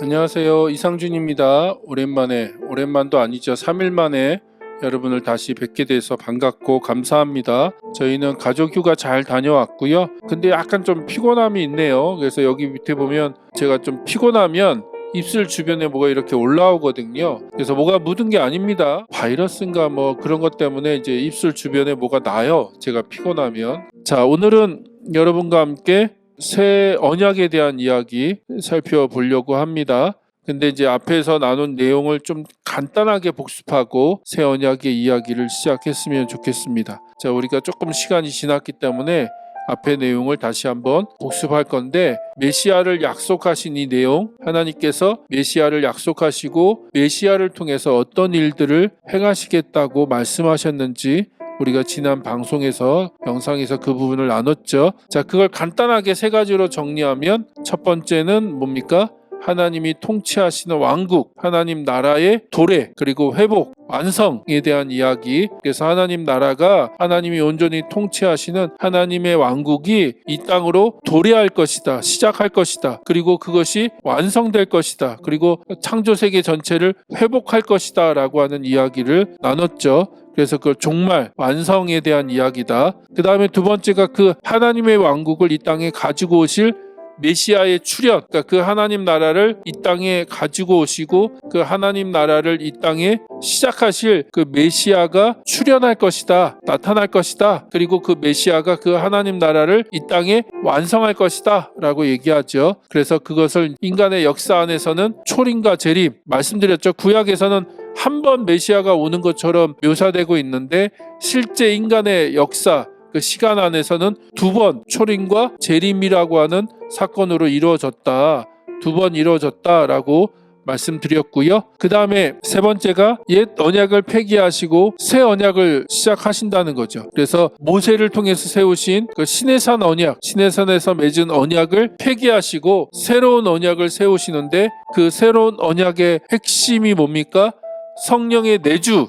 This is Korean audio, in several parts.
안녕하세요. 이상준입니다. 오랜만도 아니죠. 3일 만에 여러분을 다시 뵙게 돼서 반갑고 감사합니다. 저희는 가족 휴가 잘 다녀왔고요. 근데 약간 좀 피곤함이 있네요. 그래서 여기 밑에 보면 제가 좀 피곤하면 입술 주변에 뭐가 이렇게 올라오거든요. 그래서 뭐가 묻은 게 아닙니다. 바이러스인가 뭐 그런 것 때문에 이제 입술 주변에 뭐가 나요. 제가 피곤하면. 자, 오늘은 여러분과 함께 새 언약에 대한 이야기 살펴보려고 합니다. 근데 이제 앞에서 나눈 내용을 좀 간단하게 복습하고 새 언약의 이야기를 시작했으면 좋겠습니다. 자, 우리가 조금 시간이 지났기 때문에 앞의 내용을 다시 한번 복습할 건데, 메시아를 약속하신 이 내용, 하나님께서 메시아를 약속하시고 메시아를 통해서 어떤 일들을 행하시겠다고 말씀하셨는지 우리가 지난 방송에서 영상에서 그 부분을 나눴죠. 자, 그걸 간단하게 세 가지로 정리하면, 첫 번째는 뭡니까? 하나님이 통치하시는 왕국, 하나님 나라의 도래, 그리고 회복, 완성에 대한 이야기. 그래서 하나님 나라가, 하나님이 온전히 통치하시는 하나님의 왕국이 이 땅으로 도래할 것이다, 시작할 것이다, 그리고 그것이 완성될 것이다, 그리고 창조세계 전체를 회복할 것이다 라고 하는 이야기를 나눴죠. 그래서 그 종말, 완성에 대한 이야기다. 그 다음에 두 번째가 그 하나님의 왕국을 이 땅에 가지고 오실 메시아의 출현, 그러니까 그 하나님 나라를 이 땅에 가지고 오시고 그 하나님 나라를 이 땅에 시작하실 그 메시아가 출현할 것이다, 나타날 것이다, 그리고 그 메시아가 그 하나님 나라를 이 땅에 완성할 것이다 라고 얘기하죠. 그래서 그것을 인간의 역사 안에서는 초림과 재림, 말씀드렸죠. 구약에서는 한 번 메시아가 오는 것처럼 묘사되고 있는데, 실제 인간의 역사, 그 시간 안에서는 두 번 초림과 재림이라고 하는 사건으로 이루어졌다, 두 번 이루어졌다라고 말씀드렸고요. 그 다음에 세 번째가 옛 언약을 폐기하시고 새 언약을 시작하신다는 거죠. 그래서 모세를 통해서 세우신 그 시내산 언약, 시내산에서 맺은 언약을 폐기하시고 새로운 언약을 세우시는데, 그 새로운 언약의 핵심이 뭡니까? 성령의 내주,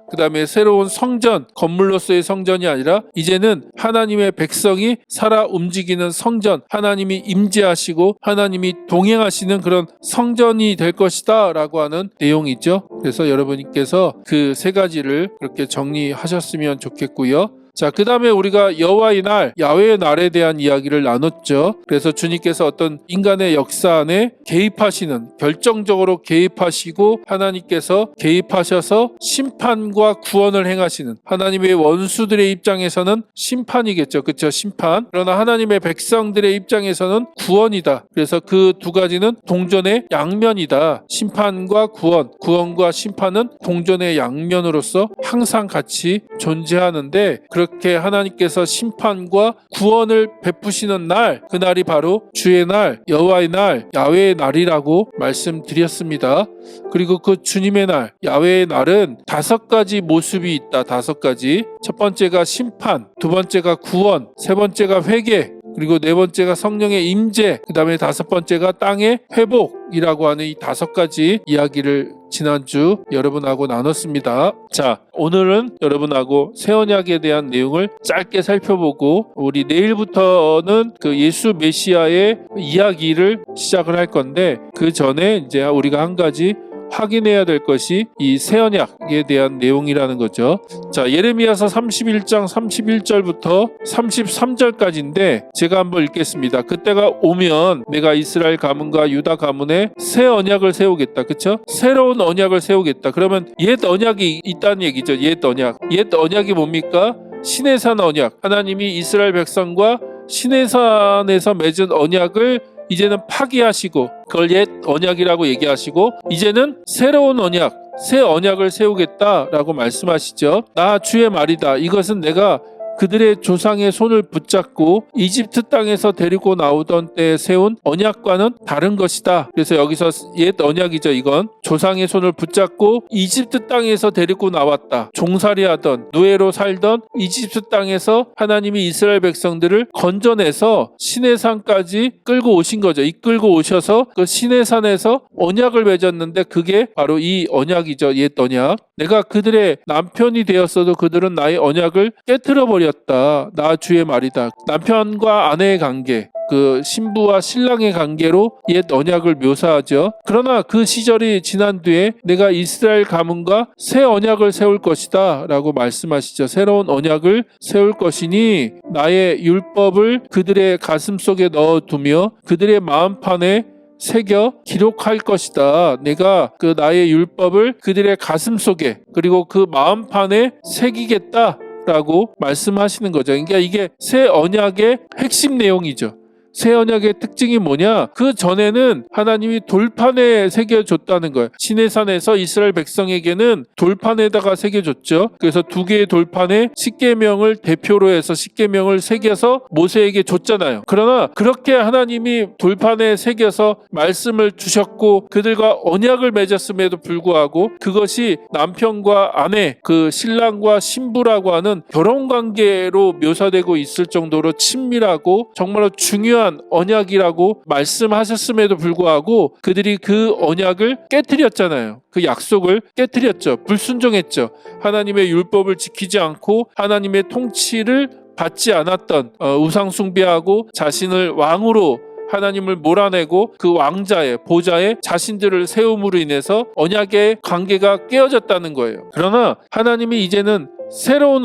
그 다음에 새로운 성전, 건물로서의 성전이 아니라 이제는 하나님의 백성이 살아 움직이는 성전, 하나님이 임재하시고 하나님이 동행하시는 그런 성전이 될 것이다 라고 하는 내용이죠. 그래서 여러분께서 그 세 가지를 그렇게 정리하셨으면 좋겠고요. 자, 그 다음에 우리가 여호와의 날, 야훼의 날에 대한 이야기를 나눴죠. 그래서 주님께서 어떤 인간의 역사 안에 개입하시는, 결정적으로 개입하시고 하나님께서 개입하셔서 심판과 구원을 행하시는, 하나님의 원수들의 입장에서는 심판이겠죠. 그렇죠? 심판. 그러나 하나님의 백성들의 입장에서는 구원이다. 그래서 그 두 가지는 동전의 양면이다. 심판과 구원, 구원과 심판은 동전의 양면으로서 항상 같이 존재하는데, 그렇게 하나님께서 심판과 구원을 베푸시는 날, 그날이 바로 주의 날, 여호와의 날, 야훼의 날이라고 말씀드렸습니다. 그리고 그 주님의 날, 야훼의 날은 5가지 모습이 있다. 5가지. 첫 번째가 심판, 두 번째가 구원, 세 번째가 회개, 그리고 네 번째가 성령의 임재, 그 다음에 5번째가 땅의 회복이라고 하는 이 5가지 이야기를 지난주 여러분하고 나눴습니다. 자, 오늘은 여러분하고 새 언약에 대한 내용을 짧게 살펴보고, 우리 내일부터는 그 예수 메시아의 이야기를 시작을 할 건데, 그 전에 이제 우리가 한 가지 확인해야 될 것이 이 새 언약에 대한 내용이라는 거죠. 자, 예레미야서 31장 31절부터 33절까지인데 제가 한번 읽겠습니다. 그때가 오면 내가 이스라엘 가문과 유다 가문에 새 언약을 세우겠다. 그렇죠? 새로운 언약을 세우겠다. 그러면 옛 언약이 있다는 얘기죠. 옛 언약. 옛 언약이 뭡니까? 시내산 언약. 하나님이 이스라엘 백성과 시내산에서 맺은 언약을 이제는 파기하시고 그걸 옛 언약이라고 얘기하시고, 이제는 새로운 언약, 새 언약을 세우겠다라고 말씀하시죠. 나 주의 말이다. 이것은 내가 그들의 조상의 손을 붙잡고 이집트 땅에서 데리고 나오던 때에 세운 언약과는 다른 것이다. 그래서 여기서 옛 언약이죠. 이건 조상의 손을 붙잡고 이집트 땅에서 데리고 나왔다. 종살이하던, 노예로 살던 이집트 땅에서 하나님이 이스라엘 백성들을 건져내서 시내산까지 끌고 오신 거죠. 이끌고 오셔서 그 시내산에서 언약을 맺었는데, 그게 바로 이 언약이죠. 옛 언약. 내가 그들의 남편이 되었어도 그들은 나의 언약을 깨트려 버렸다. 나 주의 말이다. 남편과 아내의 관계, 그 신부와 신랑의 관계로 옛 언약을 묘사하죠. 그러나 그 시절이 지난 뒤에 내가 이스라엘 가문과 새 언약을 세울 것이다 라고 말씀하시죠. 새로운 언약을 세울 것이니 나의 율법을 그들의 가슴 속에 넣어두며 그들의 마음판에 새겨 기록할 것이다. 내가 그 나의 율법을 그들의 가슴 속에 그리고 그 마음판에 새기겠다 라고 말씀하시는 거죠. 그러니까 이게 새 언약의 핵심 내용이죠. 새 언약의 특징이 뭐냐? 그 전에는 하나님이 돌판에 새겨줬다는 거예요. 시내산에서 이스라엘 백성에게는 돌판에다가 새겨줬죠. 그래서 두 개의 돌판에 십계명을 대표로 해서 십계명을 새겨서 모세에게 줬잖아요. 그러나 그렇게 하나님이 돌판에 새겨서 말씀을 주셨고 그들과 언약을 맺었음에도 불구하고 그것이 남편과 아내, 그 신랑과 신부라고 하는 결혼 관계로 묘사되고 있을 정도로 친밀하고 정말로 중요한 언약이라고 말씀하셨음에도 불구하고 그들이 그 언약을 깨트렸잖아요. 그 약속을 깨트렸죠. 불순종했죠. 하나님의 율법을 지키지 않고 하나님의 통치를 받지 않았던 우상 숭배하고 자신을 왕으로 하나님을 몰아내고 그 왕자의 보좌에 자신들을 세움으로 인해서 언약의 관계가 깨어졌다는 거예요. 그러나 하나님이 이제는 새로운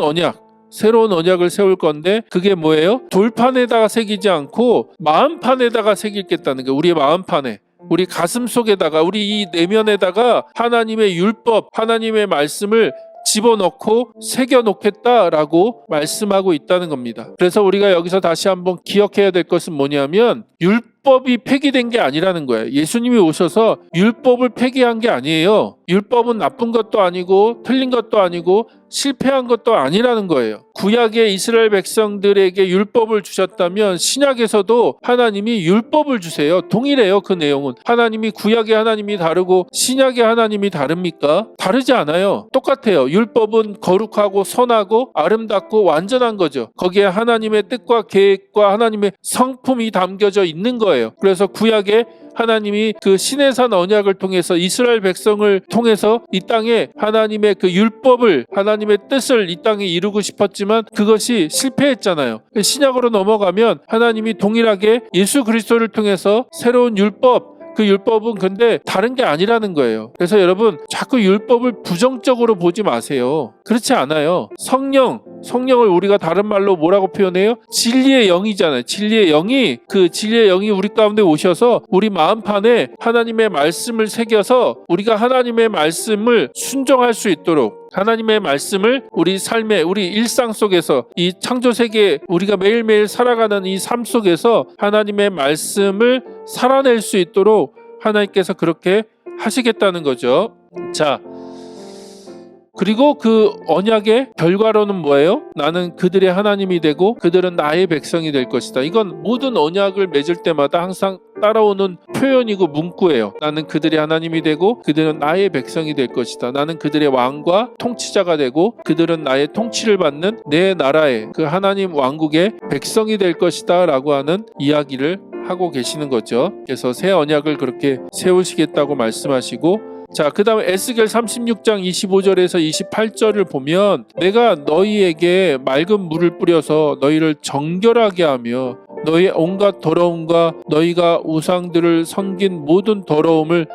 언약을 세울 건데 그게 뭐예요? 돌판에다가 새기지 않고 마음판에다가 새기겠다는 거예요. 우리의 마음판에, 우리 가슴 속에다가, 우리 이 내면에다가 하나님의 율법, 하나님의 말씀을 집어넣고 새겨놓겠다라고 말씀하고 있다는 겁니다. 그래서 우리가 여기서 다시 한번 기억해야 될 것은 뭐냐면 율법이 폐기된 게 아니라는 거예요. 예수님이 오셔서 율법을 폐기한 게 아니에요. 율법은 나쁜 것도 아니고 틀린 것도 아니고 실패한 것도 아니라는 거예요. 구약의 이스라엘 백성들에게 율법을 주셨다면 신약에서도 하나님이 율법을 주세요. 동일해요. 그 내용은. 하나님이 구약의 하나님이 다르고 신약의 하나님이 다릅니까? 다르지 않아요. 똑같아요. 율법은 거룩하고 선하고 아름답고 완전한 거죠. 거기에 하나님의 뜻과 계획과 하나님의 성품이 담겨져 있는 거예요. 그래서 구약에 하나님이 그 시내산 언약을 통해서 이스라엘 백성을 통해서 이 땅에 하나님의 그 율법을, 하나님의 뜻을 이 땅에 이루고 싶었지만 그것이 실패했잖아요. 신약으로 넘어가면 하나님이 동일하게 예수 그리스도를 통해서 새로운 율법, 그 율법은 근데 다른 게 아니라는 거예요. 그래서 여러분 자꾸 율법을 부정적으로 보지 마세요. 그렇지 않아요. 성령을 우리가 다른 말로 뭐라고 표현해요? 진리의 영이잖아요. 진리의 영이 우리 가운데 오셔서 우리 마음판에 하나님의 말씀을 새겨서 우리가 하나님의 말씀을 순종할 수 있도록, 하나님의 말씀을 우리 삶에, 우리 일상 속에서, 이 창조 세계에 우리가 매일매일 살아가는 이 삶 속에서 하나님의 말씀을 살아낼 수 있도록 하나님께서 그렇게 하시겠다는 거죠. 자, 그리고 그 언약의 결과로는 뭐예요? 나는 그들의 하나님이 되고 그들은 나의 백성이 될 것이다. 이건 모든 언약을 맺을 때마다 항상 따라오는 표현이고 문구예요. 나는 그들의 하나님이 되고 그들은 나의 백성이 될 것이다. 나는 그들의 왕과 통치자가 되고 그들은 나의 통치를 받는 내 나라의 그 하나님 왕국의 백성이 될 것이다 라고 하는 이야기를 하고 계시는 거죠. 그래서 새 언약을 그렇게 세우시겠다고 말씀하시고, 자, 그 다음에 에스겔 36장 25절에서 28절을 보면 내가 너희에게 맑은 물을 뿌려서 너희를 정결하게 하며 너희의 온갖 더러움과 너희가 우상들을 섬긴 모든 더러움을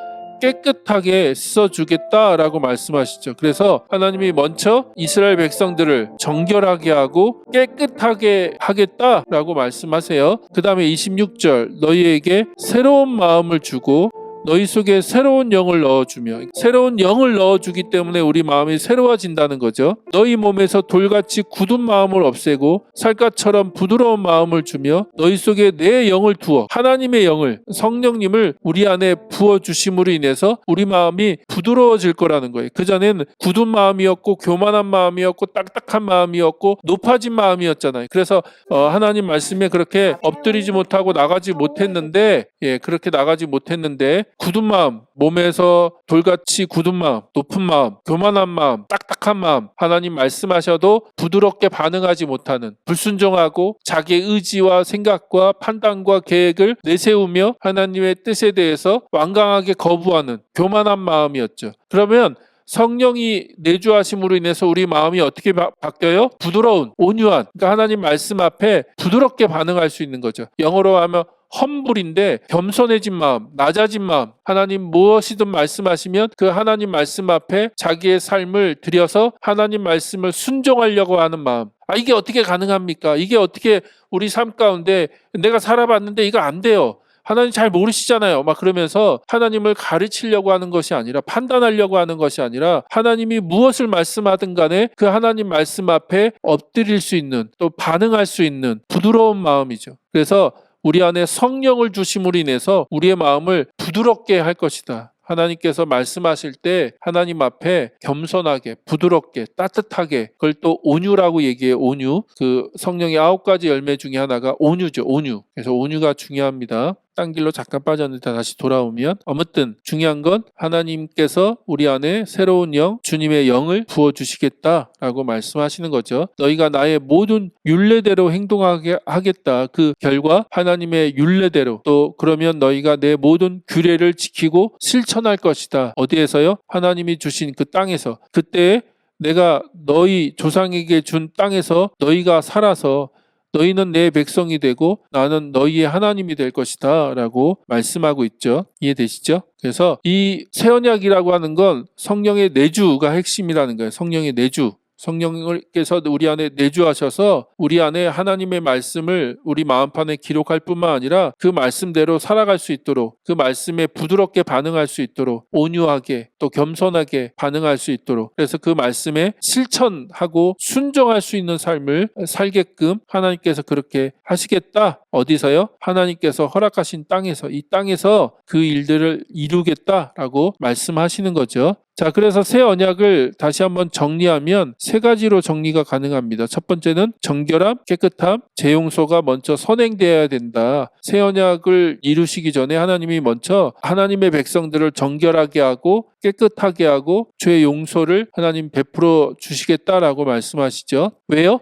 깨끗하게 씻어주겠다라고 말씀하시죠. 그래서 하나님이 먼저 이스라엘 백성들을 정결하게 하고 깨끗하게 하겠다라고 말씀하세요. 그 다음에 26절 너희에게 새로운 마음을 주고 너희 속에 새로운 영을 넣어주며, 새로운 영을 넣어주기 때문에 우리 마음이 새로워진다는 거죠. 너희 몸에서 돌같이 굳은 마음을 없애고 살갗처럼 부드러운 마음을 주며 너희 속에 내 영을 두어, 하나님의 영을, 성령님을 우리 안에 부어주심으로 인해서 우리 마음이 부드러워질 거라는 거예요. 그전에는 굳은 마음이었고 교만한 마음이었고 딱딱한 마음이었고 높아진 마음이었잖아요. 그래서 하나님 말씀에 그렇게 엎드리지 못하고 나가지 못했는데, 그렇게 나가지 못했는데 굳은 마음, 몸에서 돌같이 굳은 마음, 높은 마음, 교만한 마음, 딱딱한 마음, 하나님 말씀하셔도 부드럽게 반응하지 못하는, 불순종하고 자기의 의지와 생각과 판단과 계획을 내세우며 하나님의 뜻에 대해서 완강하게 거부하는 교만한 마음이었죠. 그러면 성령이 내주하심으로 인해서 우리 마음이 어떻게 바뀌어요? 부드러운, 온유한. 그러니까 하나님 말씀 앞에 부드럽게 반응할 수 있는 거죠. 영어로 하면 험불인데 겸손해진 마음, 낮아진 마음. 하나님 무엇이든 말씀하시면 그 하나님 말씀 앞에 자기의 삶을 들여서 하나님 말씀을 순종하려고 하는 마음. 이게 어떻게 가능합니까? 이게 어떻게 우리 삶 가운데 내가 살아봤는데 이거 안 돼요. 하나님 잘 모르시잖아요. 막 그러면서 하나님을 가르치려고 하는 것이 아니라, 판단하려고 하는 것이 아니라, 하나님이 무엇을 말씀하든 간에 그 하나님 말씀 앞에 엎드릴 수 있는, 또 반응할 수 있는 부드러운 마음이죠. 그래서 우리 안에 성령을 주심으로 인해서 우리의 마음을 부드럽게 할 것이다. 하나님께서 말씀하실 때 하나님 앞에 겸손하게, 부드럽게, 따뜻하게, 그걸 또 온유라고 얘기해요. 온유. 그 성령의 9가지 열매 중에 하나가 온유죠. 온유. 그래서 온유가 중요합니다. 딴 길로 잠깐 빠졌는데 다시 돌아오면, 아무튼 중요한 건 하나님께서 우리 안에 새로운 영, 주님의 영을 부어주시겠다라고 말씀하시는 거죠. 너희가 나의 모든 율례대로 행동하게 하겠다. 그 결과 하나님의 율례대로, 또 그러면 너희가 내 모든 규례를 지키고 실천할 것이다. 어디에서요? 하나님이 주신 그 땅에서. 그때 내가 너희 조상에게 준 땅에서 너희가 살아서 너희는 내 백성이 되고 나는 너희의 하나님이 될 것이다 라고 말씀하고 있죠. 이해되시죠? 그래서 이 새 언약이라고 하는 건 성령의 내주가 핵심이라는 거예요. 성령의 내주. 성령께서 우리 안에 내주하셔서 우리 안에 하나님의 말씀을 우리 마음판에 기록할 뿐만 아니라 그 말씀대로 살아갈 수 있도록, 그 말씀에 부드럽게 반응할 수 있도록, 온유하게 또 겸손하게 반응할 수 있도록, 그래서 그 말씀에 실천하고 순종할 수 있는 삶을 살게끔 하나님께서 그렇게 하시겠다. 어디서요? 하나님께서 허락하신 땅에서, 이 땅에서 그 일들을 이루겠다라고 말씀하시는 거죠. 자, 그래서 새 언약을 다시 한번 정리하면 3가지로 정리가 가능합니다. 첫 번째는 정결함, 깨끗함, 재용소가 먼저 선행되어야 된다. 새 언약을 이루시기 전에 하나님이 먼저 하나님의 백성들을 정결하게 하고 깨끗하게 하고 죄 용서를 하나님 베풀어 주시겠다라고 말씀하시죠. 왜요?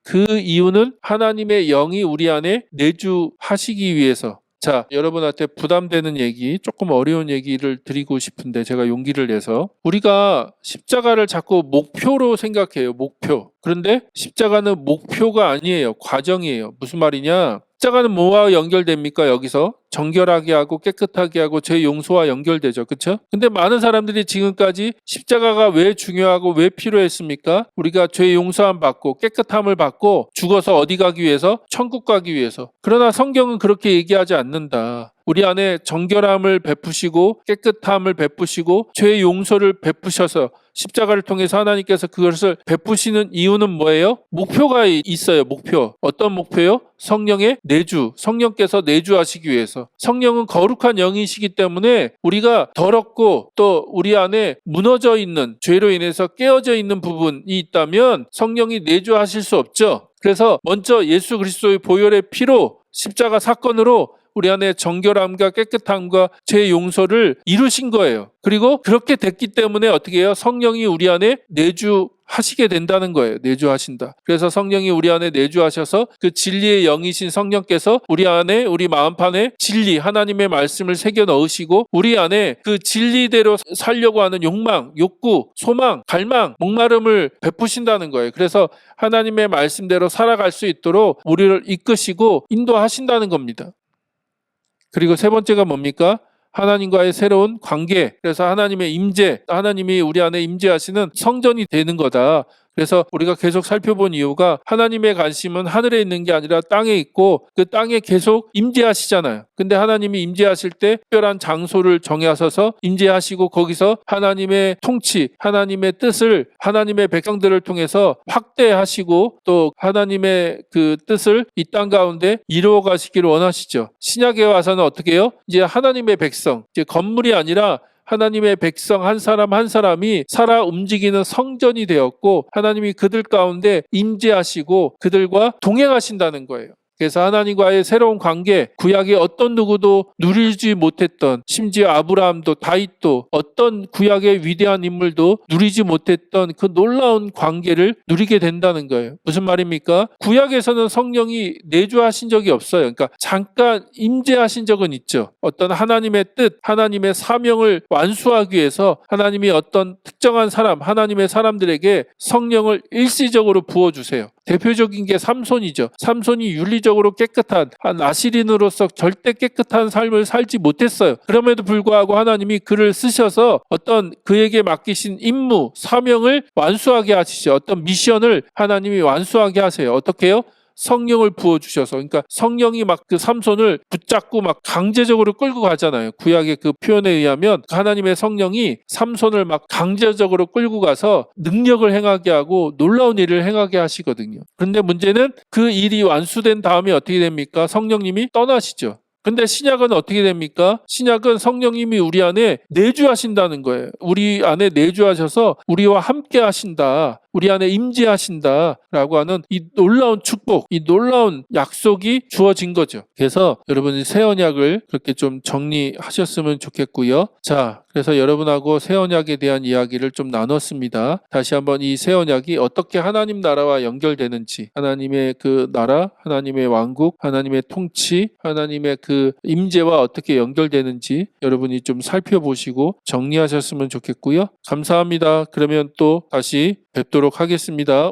그 이유는 하나님의 영이 우리 안에 내주하시기 위해서. 자, 여러분한테 부담되는 얘기, 조금 어려운 얘기를 드리고 싶은데 제가 용기를 내서, 우리가 십자가를 자꾸 목표로 생각해요. 목표. 그런데 십자가는 목표가 아니에요. 과정이에요. 무슨 말이냐? 십자가는 뭐와 연결됩니까? 여기서 정결하게 하고 깨끗하게 하고 죄 용서와 연결되죠. 그렇죠? 근데 많은 사람들이 지금까지 십자가가 왜 중요하고 왜 필요했습니까? 우리가 죄 용서함 받고 깨끗함을 받고 죽어서 어디 가기 위해서? 천국 가기 위해서. 그러나 성경은 그렇게 얘기하지 않는다. 우리 안에 정결함을 베푸시고 깨끗함을 베푸시고 죄 용서를 베푸셔서 십자가를 통해서 하나님께서 그것을 베푸시는 이유는 뭐예요? 목표가 있어요. 목표. 어떤 목표요? 성령의 내주. 성령께서 내주하시기 위해서. 성령은 거룩한 영이시기 때문에 우리가 더럽고 또 우리 안에 무너져 있는, 죄로 인해서 깨어져 있는 부분이 있다면 성령이 내주하실 수 없죠. 그래서 먼저 예수 그리스도의 보혈의 피로, 십자가 사건으로 우리 안에 정결함과 깨끗함과 죄 용서를 이루신 거예요. 그리고 그렇게 됐기 때문에 어떻게 해요? 성령이 우리 안에 내주하시게 된다는 거예요. 내주하신다. 그래서 성령이 우리 안에 내주하셔서 그 진리의 영이신 성령께서 우리 안에, 우리 마음판에 진리, 하나님의 말씀을 새겨 넣으시고 우리 안에 그 진리대로 살려고 하는 욕망, 욕구, 소망, 갈망, 목마름을 베푸신다는 거예요. 그래서 하나님의 말씀대로 살아갈 수 있도록 우리를 이끄시고 인도하신다는 겁니다. 그리고 세 번째가 뭡니까? 하나님과의 새로운 관계. 그래서 하나님의 임재, 하나님이 우리 안에 임재하시는 성전이 되는 거다. 그래서 우리가 계속 살펴본 이유가 하나님의 관심은 하늘에 있는 게 아니라 땅에 있고 그 땅에 계속 임재하시잖아요. 근데 하나님이 임재하실 때 특별한 장소를 정하셔서 임재하시고 거기서 하나님의 통치, 하나님의 뜻을 하나님의 백성들을 통해서 확대하시고 또 하나님의 그 뜻을 이 땅 가운데 이루어 가시기를 원하시죠. 신약에 와서는 어떻게 해요? 이제 하나님의 백성, 이제 건물이 아니라 하나님의 백성 한 사람 한 사람이 살아 움직이는 성전이 되었고 하나님이 그들 가운데 임재하시고 그들과 동행하신다는 거예요. 그래서 하나님과의 새로운 관계, 구약의 어떤 누구도 누리지 못했던, 심지어 아브라함도 다윗도 어떤 구약의 위대한 인물도 누리지 못했던 그 놀라운 관계를 누리게 된다는 거예요. 무슨 말입니까? 구약에서는 성령이 내주하신 적이 없어요. 그러니까 잠깐 임재하신 적은 있죠. 어떤 하나님의 뜻, 하나님의 사명을 완수하기 위해서 하나님이 어떤 특정한 사람, 하나님의 사람들에게 성령을 일시적으로 부어주세요. 대표적인 게 삼손이죠. 삼손이 윤리적으로 깨끗한 한 나시린으로서 절대 깨끗한 삶을 살지 못했어요. 그럼에도 불구하고 하나님이 그를 쓰셔서 어떤 그에게 맡기신 임무, 사명을 완수하게 하시죠. 어떤 미션을 하나님이 완수하게 하세요. 어떻게 해요? 성령을 부어주셔서. 그러니까 성령이 막 그 삼손을 붙잡고 막 강제적으로 끌고 가잖아요. 구약의 그 표현에 의하면 하나님의 성령이 삼손을 막 강제적으로 끌고 가서 능력을 행하게 하고 놀라운 일을 행하게 하시거든요. 그런데 문제는 그 일이 완수된 다음에 어떻게 됩니까? 성령님이 떠나시죠. 근데 신약은 어떻게 됩니까? 신약은 성령님이 우리 안에 내주하신다는 거예요. 우리 안에 내주하셔서 우리와 함께 하신다. 우리 안에 임재하신다라고 하는 이 놀라운 축복, 이 놀라운 약속이 주어진 거죠. 그래서 여러분이 새 언약을 그렇게 좀 정리하셨으면 좋겠고요. 자, 그래서 여러분하고 새 언약에 대한 이야기를 좀 나눴습니다. 다시 한번 이 새 언약이 어떻게 하나님 나라와 연결되는지, 하나님의 그 나라, 하나님의 왕국, 하나님의 통치, 하나님의 그 임재와 어떻게 연결되는지 여러분이 좀 살펴보시고 정리하셨으면 좋겠고요. 감사합니다. 그러면 또 다시 뵙도록 하겠습니다.